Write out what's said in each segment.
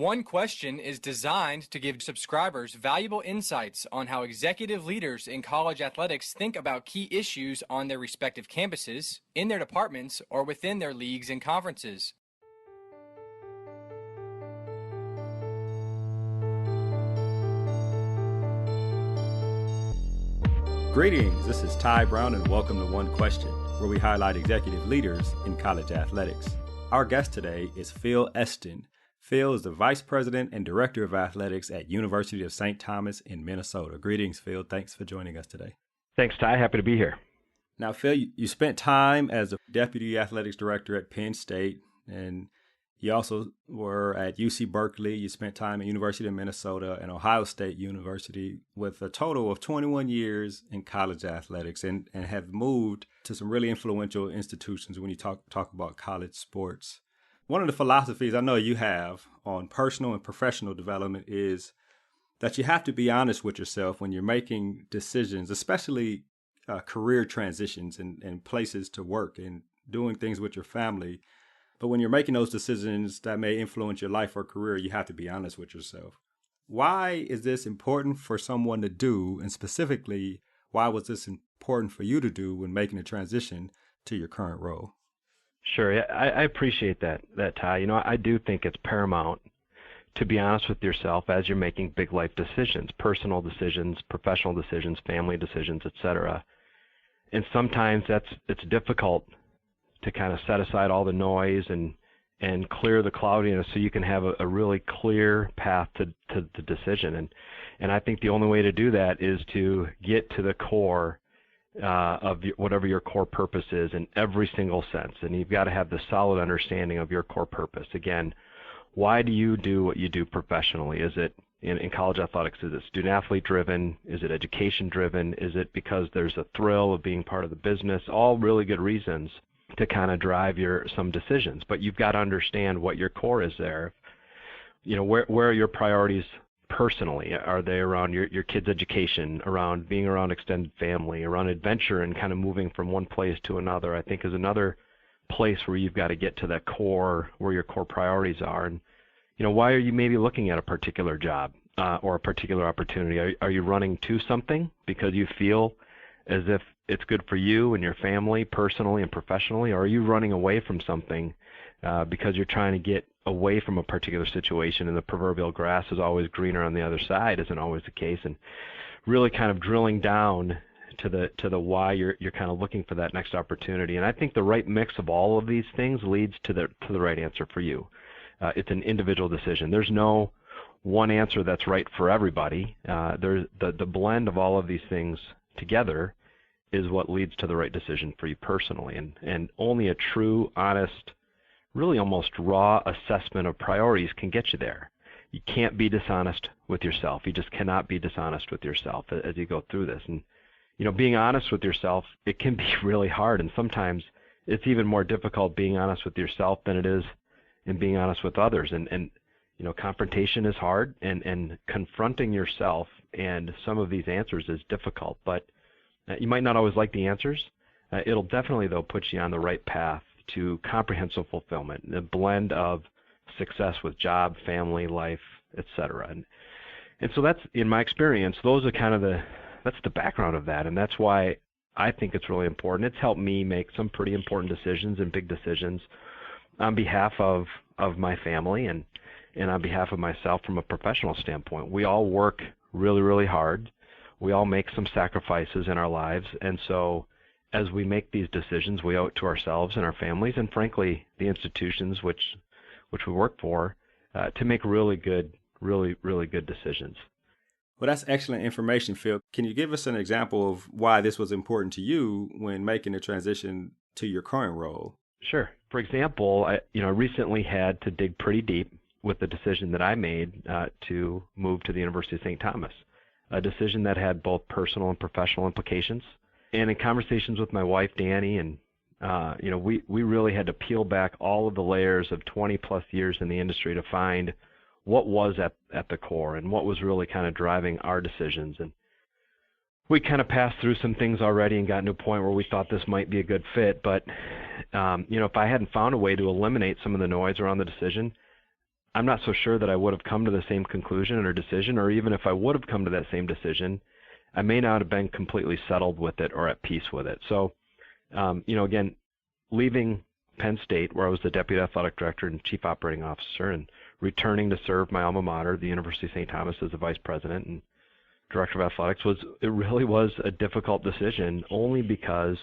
One Question is designed to give subscribers valuable insights on how executive leaders in college athletics think about key issues on their respective campuses, in their departments, or within their leagues and conferences. Greetings, this is Ty Brown and welcome to One Question, where we highlight executive leaders in college athletics. Our guest today is Phli Esten. Phil is the Vice President and Director of Athletics at University of St. Thomas in Minnesota. Greetings, Phil. Thanks for joining us today. Thanks, Ty. Happy to be here. Now, Phil, you spent time as the Deputy Athletics Director at Penn State, and you also were at UC Berkeley. You spent time at University of Minnesota and Ohio State University with a total of 21 years in college athletics and have moved to some really influential institutions when you talk about college sports. One of the philosophies I know you have on personal and professional development is that you have to be honest with yourself when you're making decisions, especially career transitions and places to work and doing things with your family. But when you're making those decisions that may influence your life or career, you have to be honest with yourself. Why is this important for someone to do? And specifically, why was this important for you to do when making a transition to your current role? Sure. I appreciate that, Ty. You know, I do think it's paramount to be honest with yourself as you're making big life decisions, personal decisions, professional decisions, family decisions, etc. And sometimes it's difficult to kind of set aside all the noise and clear the cloudiness so you can have a really clear path to the decision. And I think the only way to do that is to get to the core of whatever your core purpose is in every single sense. And you've got to have the solid understanding of your core purpose. Again, why do you do what you do professionally? Is it in college athletics? Is it student athlete driven? Is it education driven? Is it because there's a thrill of being part of the business? All really good reasons to kind of drive some decisions. But you've got to understand what your core is there. You know, where are your priorities personally? Are they around your kids' education, around being around extended family, around adventure and kind of moving from one place to another? I think is another place where you've got to get to that core, where your core priorities are. And, you know, why are you maybe looking at a particular job or a particular opportunity? Are you running to something because you feel as if it's good for you and your family personally and professionally? Or are you running away from something because you're trying to get away from a particular situation, and the proverbial grass is always greener on the other side? Isn't always the case. And really kind of drilling down to the why you're kind of looking for that next opportunity. And I think the right mix of all of these things leads to the right answer for you. It's an individual decision. There's no one answer that's right for everybody. There's the blend of all of these things together is what leads to the right decision for you personally. And only a true, honest, really almost raw assessment of priorities can get you there. You can't be dishonest with yourself. You just cannot be dishonest with yourself as you go through this. And, you know, being honest with yourself, it can be really hard. And sometimes it's even more difficult being honest with yourself than it is in being honest with others. And you know, confrontation is hard, and confronting yourself and some of these answers is difficult. But you might not always like the answers. It'll definitely, though, put you on the right path to comprehensive fulfillment, the blend of success with job, family, life, etc. And so that's, in my experience, those are kind of that's the background of that, and that's why I think it's really important. It's helped me make some pretty important decisions and big decisions on behalf of my family and on behalf of myself from a professional standpoint. We all work really, really hard. We all make some sacrifices in our lives, and so as we make these decisions, we owe it to ourselves and our families, and frankly, the institutions which we work for, to make really good decisions. Well, that's excellent information, Phil. Can you give us an example of why this was important to you when making the transition to your current role? Sure. For example, I recently had to dig pretty deep with the decision that I made to move to the University of St. Thomas, a decision that had both personal and professional implications. And in conversations with my wife, Danny, and we really had to peel back all of the layers of 20 plus years in the industry to find what was at the core and what was really kind of driving our decisions. And we kind of passed through some things already and gotten to a point where we thought this might be a good fit. But, if I hadn't found a way to eliminate some of the noise around the decision, I'm not so sure that I would have come to the same conclusion or decision, or even if I would have come to that same decision, I may not have been completely settled with it or at peace with it. So, again, leaving Penn State, where I was the deputy athletic director and chief operating officer, and returning to serve my alma mater, the University of St. Thomas, as the vice president and director of athletics, it really was a difficult decision, only because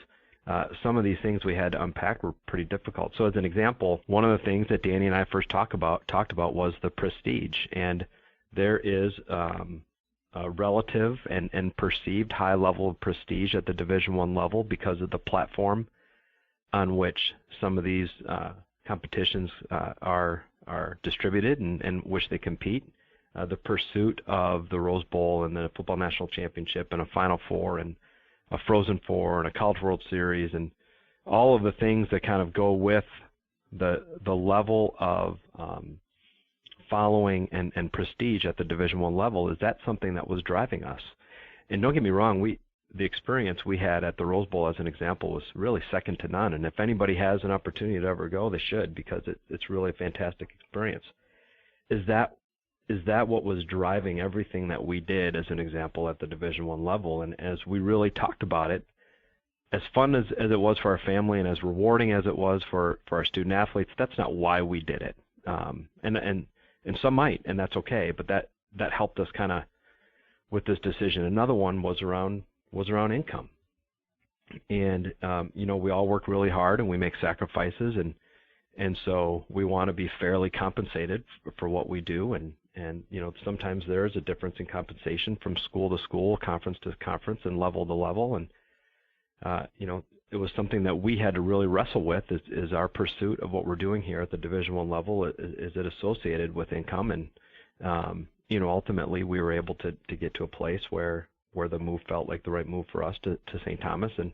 some of these things we had to unpack were pretty difficult. So as an example, one of the things that Danny and I first talked about was the prestige. And there is a relative and perceived high level of prestige at the Division I level because of the platform on which some of these competitions are distributed and which they compete. The pursuit of the Rose Bowl and the Football National Championship and a Final Four and a Frozen Four and a College World Series and all of the things that kind of go with the level of following and prestige at the Division I level. Is that something that was driving us? And don't get me wrong, the experience we had at the Rose Bowl, as an example, was really second to none. And if anybody has an opportunity to ever go, they should, because it's really a fantastic experience. Is that what was driving everything that we did, as an example, at the Division I level? And as we really talked about it, as fun as it was for our family and as rewarding as it was for our student athletes, that's not why we did it. And some might, and that's okay, but that helped us kind of with this decision. Another one was around income. And we all work really hard and we make sacrifices, and so we want to be fairly compensated for what we do, and sometimes there is a difference in compensation from school to school, conference to conference, and level to level. And it was something that we had to really wrestle with, is our pursuit of what we're doing here at the Division I level, is it associated with income? And ultimately we were able to get to a place where the move felt like the right move for us to St. Thomas. And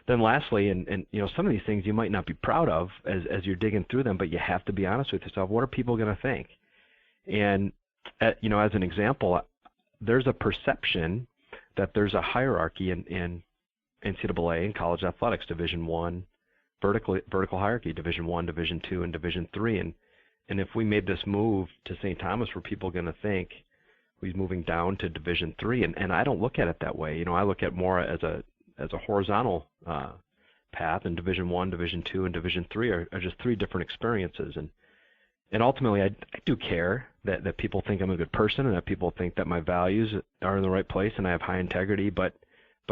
then lastly, and some of these things you might not be proud of as you're digging through them, but you have to be honest with yourself. What are people going to think? And as an example, there's a perception that there's a hierarchy in NCAA and college athletics, Division I, vertical hierarchy, Division I, Division II, and Division III. And if we made this move to St. Thomas, were people going to think he's moving down to Division III? And I don't look at it that way. I look at more as a horizontal path, and Division I, Division II, and Division III are just three different experiences. And ultimately, I do care that people think I'm a good person and that people think that my values are in the right place and I have high integrity, but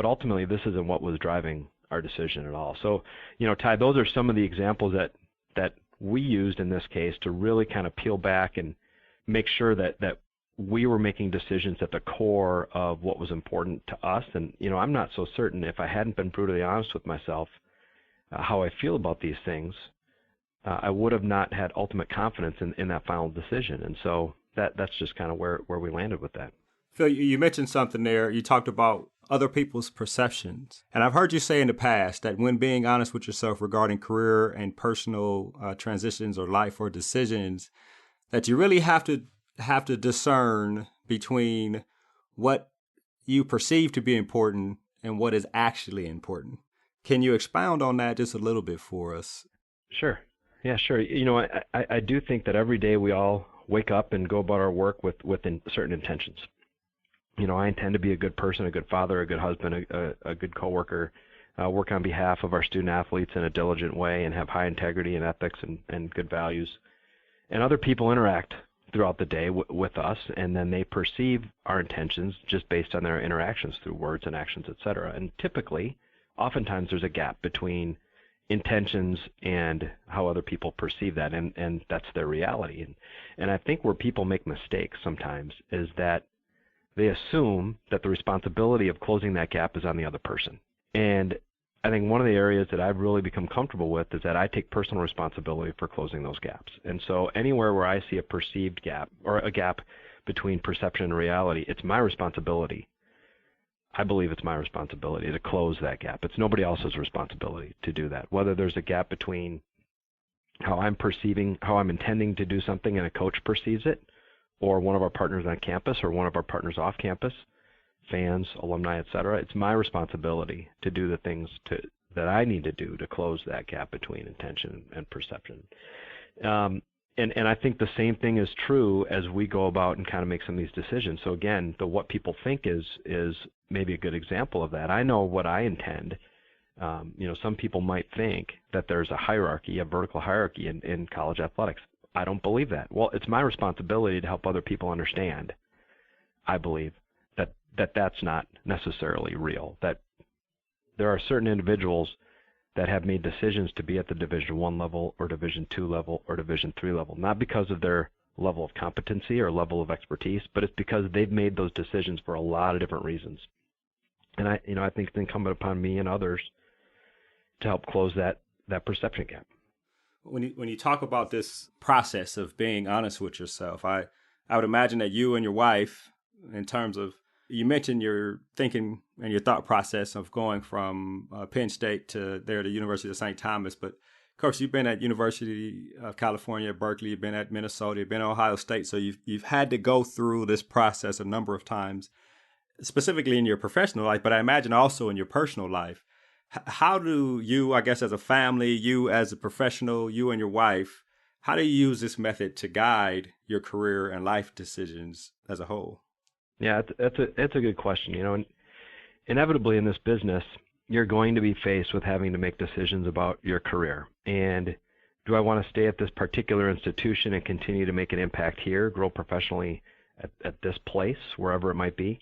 ultimately this isn't what was driving our decision at all. So, Ty, those are some of the examples that we used in this case to really kind of peel back and make sure that we were making decisions at the core of what was important to us. And, I'm not so certain, if I hadn't been brutally honest with myself how I feel about these things, I would have not had ultimate confidence in that final decision. And so that's just kind of where we landed with that. Phil, you mentioned something there. You talked about other people's perceptions. And I've heard you say in the past that when being honest with yourself regarding career and personal transitions or life or decisions, that you really have to discern between what you perceive to be important and what is actually important. Can you expound on that just a little bit for us? Sure. Yeah, sure. I do think that every day we all wake up and go about our work with certain intentions. I intend to be a good person, a good father, a good husband, a good coworker, work on behalf of our student athletes in a diligent way, and have high integrity and ethics and good values. And other people interact throughout the day with us, and then they perceive our intentions just based on their interactions through words and actions, et cetera. And typically, oftentimes there's a gap between intentions and how other people perceive that, and that's their reality. And I think where people make mistakes sometimes is that they assume that the responsibility of closing that gap is on the other person. And I think one of the areas that I've really become comfortable with is that I take personal responsibility for closing those gaps. And so anywhere where I see a perceived gap or a gap between perception and reality, it's my responsibility. I believe it's my responsibility to close that gap. It's nobody else's responsibility to do that. Whether there's a gap between how I'm intending to do something and a coach perceives it, or one of our partners on campus or one of our partners off campus, fans, alumni, et cetera, it's my responsibility to do the things that I need to do to close that gap between intention and perception. And I think the same thing is true as we go about and kind of make some of these decisions. So again, the what people think is maybe a good example of that. I know what I intend. Some people might think that there's a hierarchy, a vertical hierarchy in college athletics. I don't believe that. Well, it's my responsibility to help other people understand, I believe, that that's not necessarily real, that there are certain individuals that have made decisions to be at the Division I level or Division II level or Division III level, not because of their level of competency or level of expertise, but it's because they've made those decisions for a lot of different reasons. And I think it's incumbent upon me and others to help close that perception gap. When you talk about this process of being honest with yourself, I would imagine that you and your wife, in terms of, you mentioned your thinking and your thought process of going from Penn State to the University of St. Thomas, but of course you've been at University of California, Berkeley, you've been at Minnesota, you've been at Ohio State, so you've had to go through this process a number of times, specifically in your professional life, but I imagine also in your personal life. How do you, I guess as a family, you as a professional, you and your wife, how do you use this method to guide your career and life decisions as a whole? Yeah, it's a good question. And inevitably in this business, you're going to be faced with having to make decisions about your career. And do I want to stay at this particular institution and continue to make an impact here, grow professionally at this place, wherever it might be?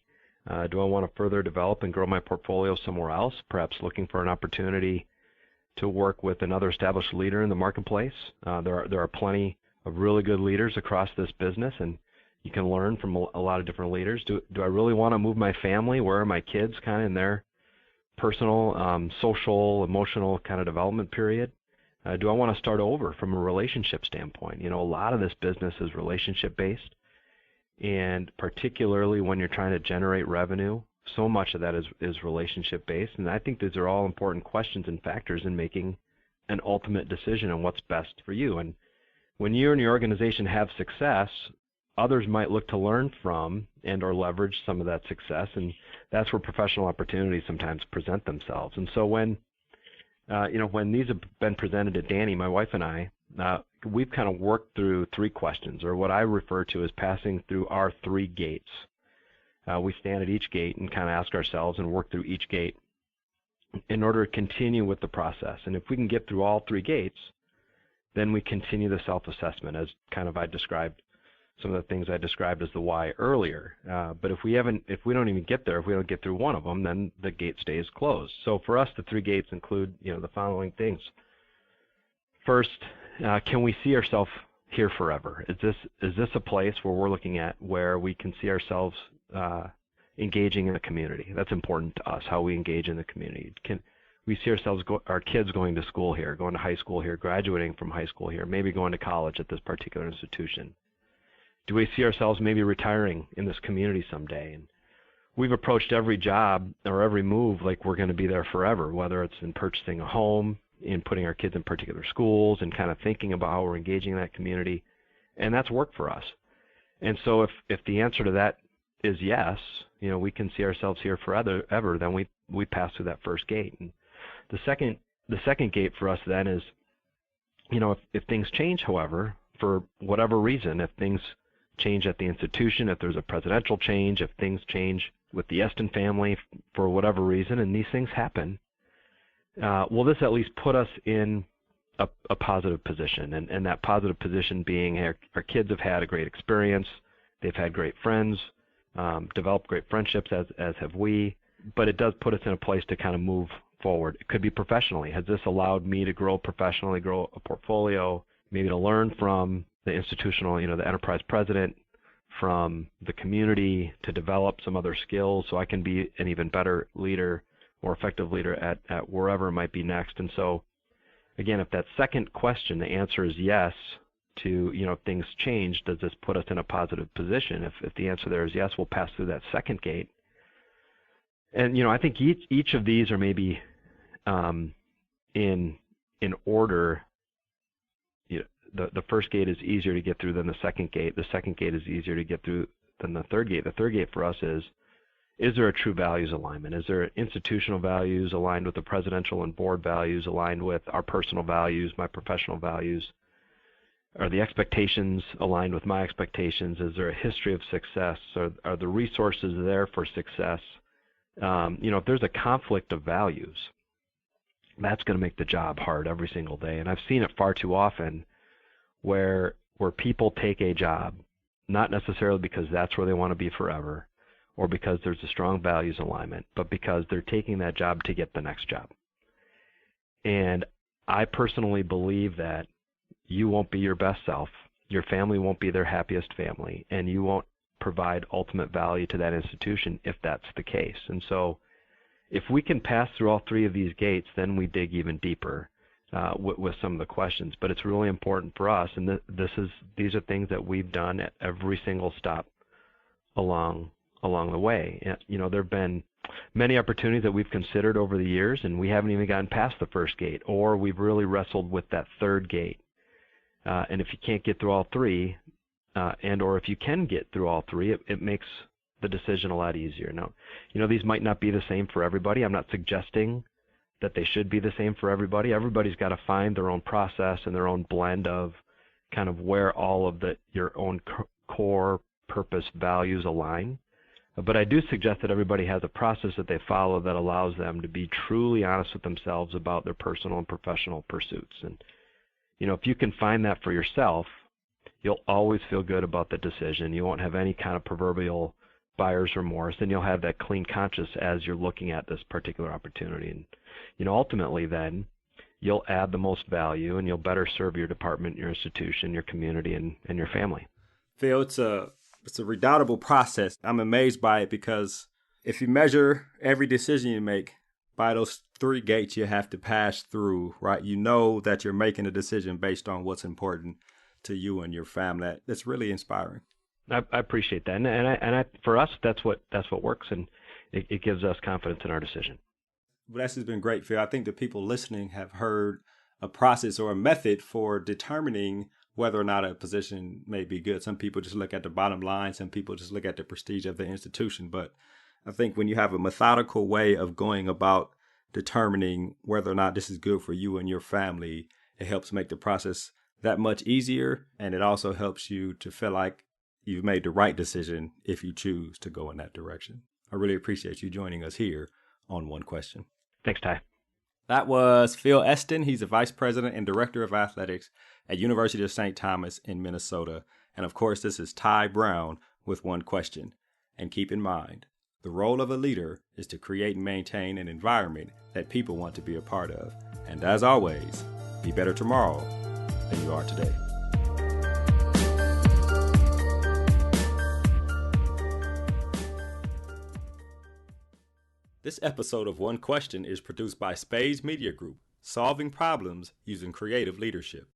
Do I want to further develop and grow my portfolio somewhere else, perhaps looking for an opportunity to work with another established leader in the marketplace? There are plenty of really good leaders across this business, and you can learn from a lot of different leaders. Do I really want to move my family? Where are my kids kind of in their personal, social, emotional kind of development period? Do I want to start over from a relationship standpoint? A lot of this business is relationship based, and particularly when you're trying to generate revenue, so much of that is relationship based. And I think these are all important questions and factors in making an ultimate decision on what's best for you. And when you and your organization have success, others might look to learn from and or leverage some of that success, and that's where professional opportunities sometimes present themselves. And so when these have been presented to Danny, my wife and I, we've kind of worked through three questions, or what I refer to as passing through our three gates. We stand at each gate and kind of ask ourselves and work through each gate in order to continue with the process. And if we can get through all three gates, then we continue the self-assessment, as kind of I described some of the things I described as the why earlier. But if we don't even get there, if we don't get through one of them, then the gate stays closed. So for us, the three gates include, the following things. First, can we see ourselves here forever? Is this a place where we're looking at where we can see ourselves engaging in the community? That's important to us, how we engage in the community. Can we see ourselves, our kids going to school here, going to high school here, graduating from high school here, maybe going to college at this particular institution? Do we see ourselves maybe retiring in this community someday? And we've approached every job or every move like we're going to be there forever, whether it's in purchasing a home, in putting our kids in particular schools, and kind of thinking about how we're engaging in that community. And that's worked for us. And so if the answer to that is yes, we can see ourselves here forever, then we pass through that first gate. And the second gate for us then is, if things change, however, for whatever reason, if things change at the institution, if there's a presidential change, if things change with the Esten family for whatever reason, and these things happen, will this at least put us in a positive position? And that positive position being our kids have had a great experience, they've had great friends, developed great friendships, as have we, but it does put us in a place to kind of move forward. It could be professionally. Has this allowed me to grow professionally, grow a portfolio, maybe to learn from the institutional, the enterprise president, from the community, to develop some other skills so I can be an even better leader, more effective leader at wherever it might be next? And so, again, if that second question, the answer is yes to, if things change, does this put us in a positive position? If the answer there is yes, we'll pass through that second gate. And, I think each of these are maybe in order. The first gate is easier to get through than the second gate. The second gate is easier to get through than the third gate. The third gate for us is there a true values alignment? Is there institutional values aligned with the presidential and board values, aligned with our personal values, my professional values? Are the expectations aligned with my expectations? Is there a history of success? Are the resources there for success? If there's a conflict of values, that's going to make the job hard every single day. And I've seen it far too often where people take a job, not necessarily because that's where they want to be forever or because there's a strong values alignment, but because they're taking that job to get the next job. And I personally believe that you won't be your best self, your family won't be their happiest family, and you won't provide ultimate value to that institution if that's the case. And so if we can pass through all three of these gates, then we dig even deeper with some of the questions. But it's really important for us, and these are things that we've done at every single stop along the way. There have been many opportunities that we've considered over the years, and we haven't even gotten past the first gate, or we've really wrestled with that third gate. And if you can't get through all three, or if you can get through all three, it makes the decision a lot easier. Now, these might not be the same for everybody. I'm not suggesting that they should be the same for everybody. Everybody's got to find their own process and their own blend of kind of where all of your own core purpose values align. But I do suggest that everybody has a process that they follow that allows them to be truly honest with themselves about their personal and professional pursuits. And, if you can find that for yourself, you'll always feel good about the decision. You won't have any kind of proverbial buyer's remorse, and you'll have that clean conscience as you're looking at this particular opportunity. And, ultimately then, you'll add the most value and you'll better serve your department, your institution, your community, and your family. Phil, it's a redoubtable process. I'm amazed by it because if you measure every decision you make by those three gates you have to pass through, right? You know that you're making a decision based on what's important to you and your family. That's really inspiring. I appreciate that, and for us, that's what works, and it gives us confidence in our decision. Well, this has been great, Phil. I think the people listening have heard a process or a method for determining whether or not a position may be good. Some people just look at the bottom line. Some people just look at the prestige of the institution. But I think when you have a methodical way of going about determining whether or not this is good for you and your family, it helps make the process that much easier. And it also helps you to feel like you've made the right decision if you choose to go in that direction. I really appreciate you joining us here on One Question. Thanks, Ty. That was Phil Esten. He's the Vice President and Director of Athletics at University of St. Thomas in Minnesota. And of course, this is Ty Brown with One Question. And keep in mind, the role of a leader is to create and maintain an environment that people want to be a part of. And as always, be better tomorrow than you are today. This episode of One Question is produced by Spades Media Group, solving problems using creative leadership.